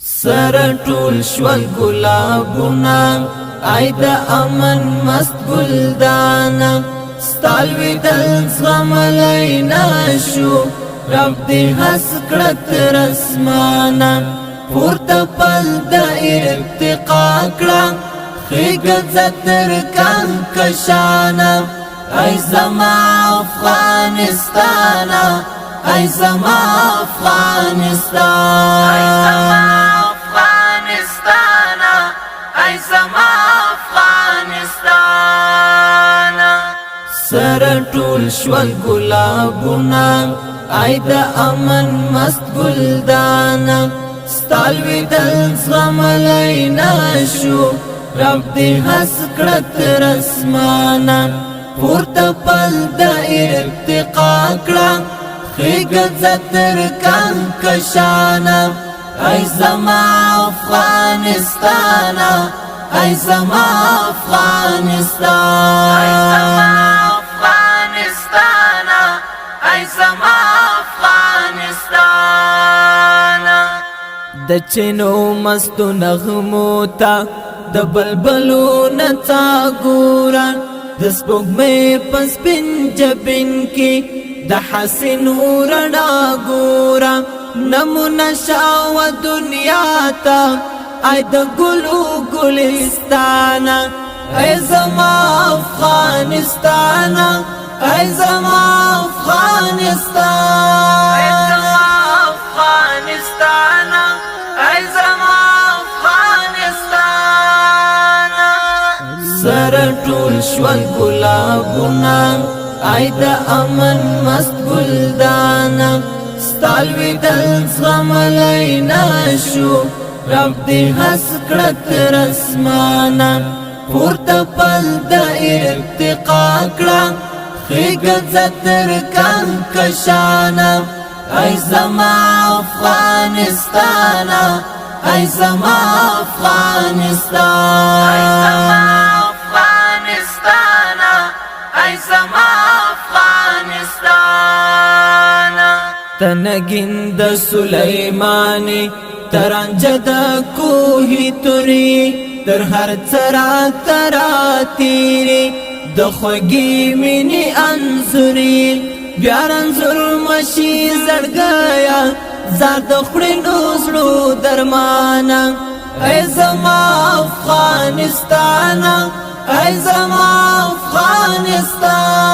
سر ټول شول ګلابونه ای د امن مست ګلدانه ستالوي دل زغملی نشو رب دې هس کړه تر اسمانه پورته پل د ارتقا کړه خېږه تر کهکشانه ای زما افغانستانه ای زما افغانستان ای زما افغانستان ای زما افغانستان سر ټول شول ګلابونه ای د امن مست ګلدانه ستالوي دل زغملی نشو رب دې هس کړه تر اسمانه پورته پل د ارتقا کړه خېږه تر کهکشانه ای زما افغانستان ای زما افغانستان ای زما افغانستان ای زما افغانستان د چینو مستو نغمو تا د بلبلو نڅا ګورا د سپوږمۍ په سپین جبین کې د حسینو رڼا ګورا نمونه شاو دنیا ته ای د ګلو ګلستان ای زما افغانستان ای زما افغانستان ای زما افغانستان ای زما افغانستان سر ټول شول ګلابونه ای د امن مست ګلدانه ستالوي دل زغملی نشو رب دې هس کړه تر اسمانه پورته پل د ارتقا کړه خېږه تر کهکشانه ای زما افغانستان ای زما افغانستان ای زما افغانستان ای زما افغانستان تنگین د سلیمانی ترانجه د کوهی توری تر هر څرا ترا تیری د خوږی مینی انزوری بیا رنځور مشي زړګیا زار د خړینو زړو درمانه ای زما افغانستان ای زما افغانستان